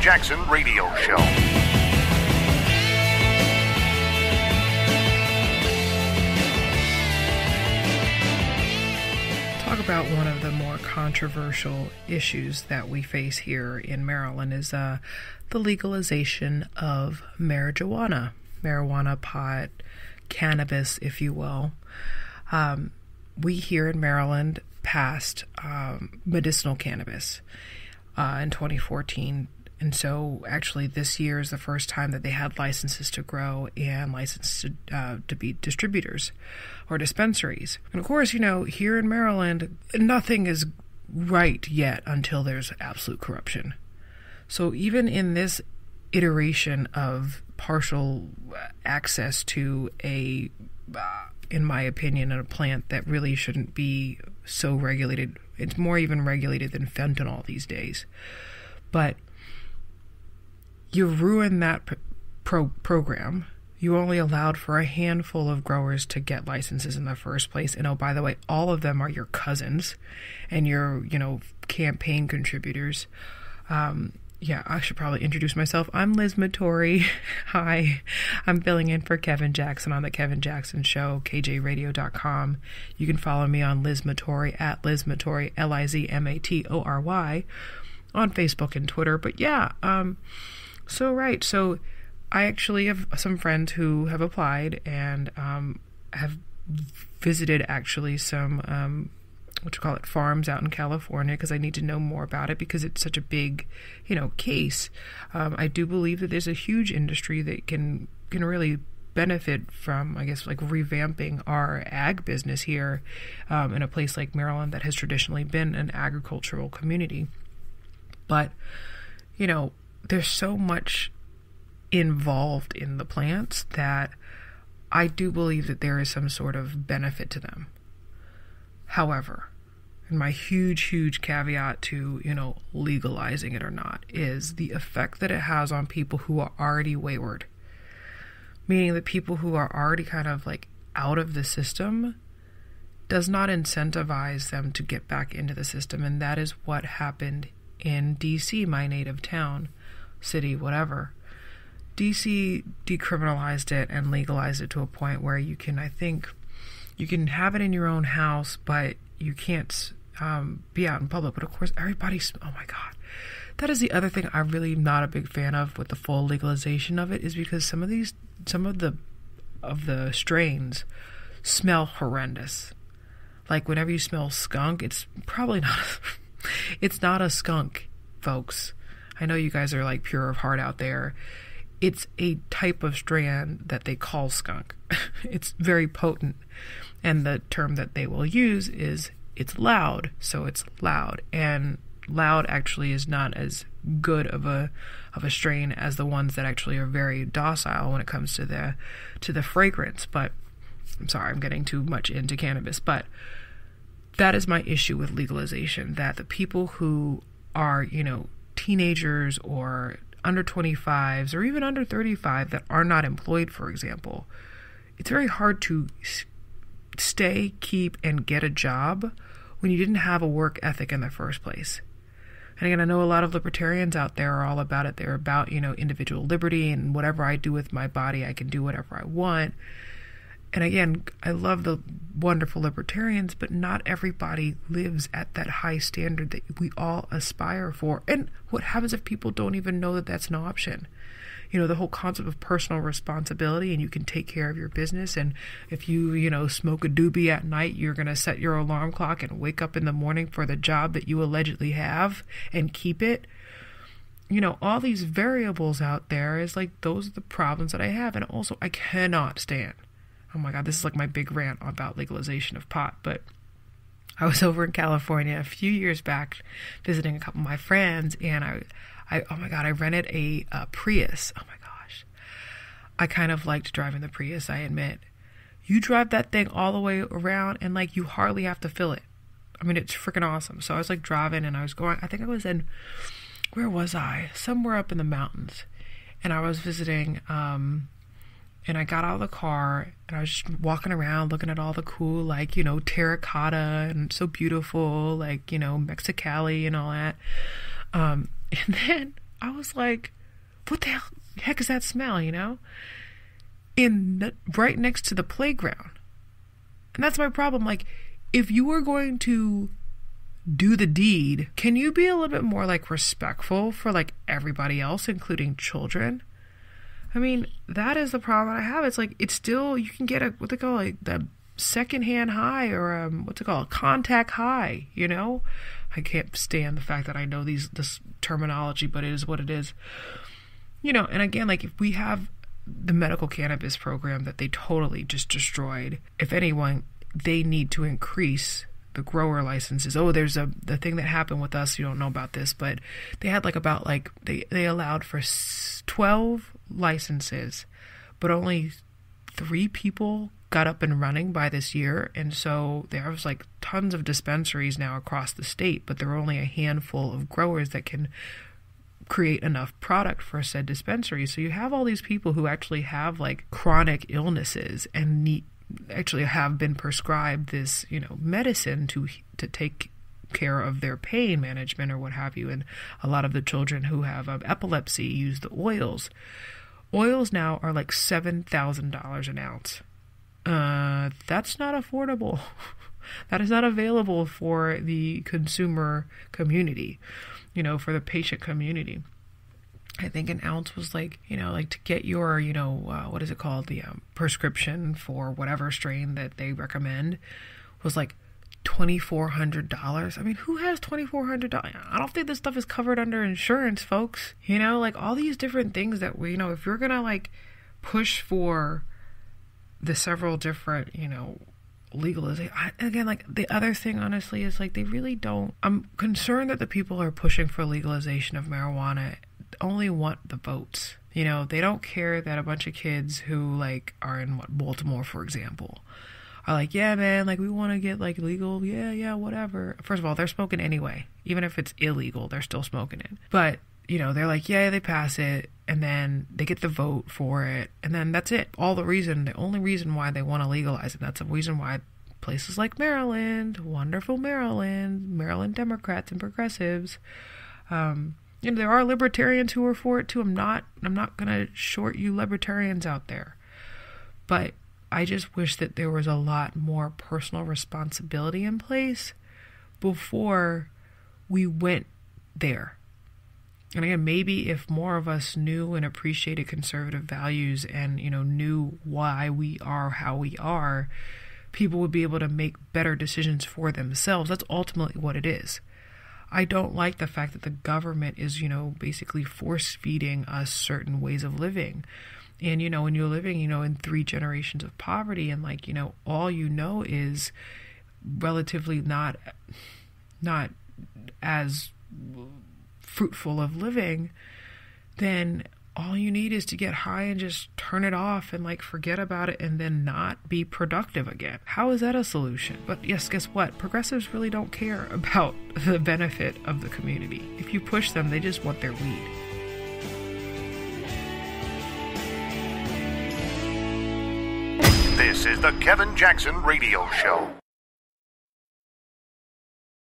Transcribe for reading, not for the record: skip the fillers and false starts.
Jackson Radio Show. Talk about one of the more controversial issues that we face here in Maryland is the legalization of marijuana, pot, cannabis, if you will. We here in Maryland passed medicinal cannabis in 2014. And so actually this year is the first time that they had licenses to grow and licenses to be distributors or dispensaries. And of course, here in Maryland, nothing is right yet until there's absolute corruption. So even in this iteration of partial access to in my opinion, a plant that really shouldn't be so regulated, it's more even regulated than fentanyl these days. But you ruin that program. You only allowed for a handful of growers to get licenses in the first place. And oh, by the way, all of them are your cousins and your, campaign contributors. I should probably introduce myself. I'm Liz Matory. Hi. I'm filling in for Kevin Jackson on The Kevin Jackson Show, KJRadio.com. You can follow me on Liz Matory at Liz Matory, LizMatory, on Facebook and Twitter. But So I actually have some friends who have applied and have visited actually some farms out in California because I need to know more about it because it's such a big, case. I do believe that there's a huge industry that can really benefit from, revamping our ag business here in a place like Maryland that has traditionally been an agricultural community. But, there's so much involved in the plants that I do believe that there is some sort of benefit to them. However, and my huge caveat to, legalizing it or not is the effect that it has on people who are already wayward. Meaning that people who are already kind of out of the system does not incentivize them to get back into the system. And that is what happened in DC, my native town, city, whatever. DC decriminalized it and legalized it to a point where you can have it in your own house, but you can't be out in public. But of course, oh my God. That is the other thing I'm really not a big fan of with the full legalization of it is because some of the strains smell horrendous. Like whenever you smell skunk, it's probably not, it's not a skunk, folks. I know you guys are pure of heart out there. It's a type of strand that they call skunk. It's very potent. And the term that they will use is it's loud. So it's loud. And loud actually is not as good of a strain as the ones that actually are very docile when it comes to the fragrance. But I'm sorry, I'm getting too much into cannabis. But that is my issue with legalization, that the people who are, teenagers or under 25s or even under 35 that are not employed, for example, it's very hard to stay, keep, and get a job when you didn't have a work ethic in the first place. And again, I know a lot of libertarians out there are all about it. They're about, individual liberty and whatever I do with my body, I can do whatever I want. And again, I love the wonderful libertarians, but not everybody lives at that high standard that we all aspire for. And what happens if people don't even know that that's an option? The whole concept of personal responsibility and you can take care of your business. And if you, smoke a doobie at night, you're going to set your alarm clock and wake up in the morning for the job that you allegedly have and keep it. All these variables out there is those are the problems that I have. And also I cannot stand. Oh my God, this is my big rant about legalization of pot. But I was over in California a few years back visiting a couple of my friends, and I rented a Prius. Oh my gosh. I kind of liked driving the Prius, I admit. You drive that thing all the way around and you hardly have to fill it. I mean, it's freaking awesome. So I was driving and I was going, I think I was in, where was I? Somewhere up in the mountains. And I was visiting, and I got out of the car and I was just walking around looking at all the cool, terracotta and so beautiful, Mexicali and all that. And then I was like, what the heck is that smell, right next to the playground. And that's my problem. Like, if you are going to do the deed, can you be a little bit more like respectful for like everybody else, including children? I mean, that is the problem I have. It's like, it's still, you can get what they call like the secondhand high, or a contact high, I can't stand the fact that I know this terminology, but it is what it is. And again, like, if we have the medical cannabis program that they totally just destroyed, if anyone, they need to increase the grower licenses. Oh, there's the thing that happened with us, you don't know about this, but they had they allowed for 12 licenses, but only 3 people got up and running by this year. And so there's like tons of dispensaries now across the state, but there are only a handful of growers that can create enough product for said dispensary. So you have all these people who actually have like chronic illnesses and actually have been prescribed this, medicine to take care of their pain management or what have you. And a lot of the children who have epilepsy use the oils. Oils now are like $7,000 an ounce. That's not affordable. That is not available for the consumer community, for the patient community. I think an ounce was like, like to get your, what is it called? The prescription for whatever strain that they recommend was like $2,400. I mean, who has $2,400? I don't think this stuff is covered under insurance, folks. Like all these different things that we, if you're going to like push for the several different, legalization. Again, like the other thing, honestly, is like they really don't. I'm concerned that the people who are pushing for legalization of marijuana only want the votes. They don't care that a bunch of kids who like are in Baltimore, for example, are like, yeah, man, like we want to get like legal. Yeah, whatever. First of all, they're smoking anyway. Even if it's illegal, they're still smoking it. But they're like, yeah, they pass it, and then they get the vote for it, and then that's it. The only reason why they want to legalize it, that's the reason why places like Maryland, wonderful Maryland Democrats and progressives, there are libertarians who are for it too. I'm not going to short you libertarians out there, but I just wish that there was a lot more personal responsibility in place before we went there. And again, maybe if more of us knew and appreciated conservative values and, knew why we are how we are, people would be able to make better decisions for themselves. That's ultimately what it is. I don't like the fact that the government is, basically force feeding us certain ways of living. And, when you're living, in 3 generations of poverty and like, all is relatively not as fruitful of living, then all you need is to get high and just turn it off and like forget about it and then not be productive again. How is that a solution? But yes, guess what? Progressives really don't care about the benefit of the community. If you push them, they just want their weed. This is the Kevin Jackson Radio Show.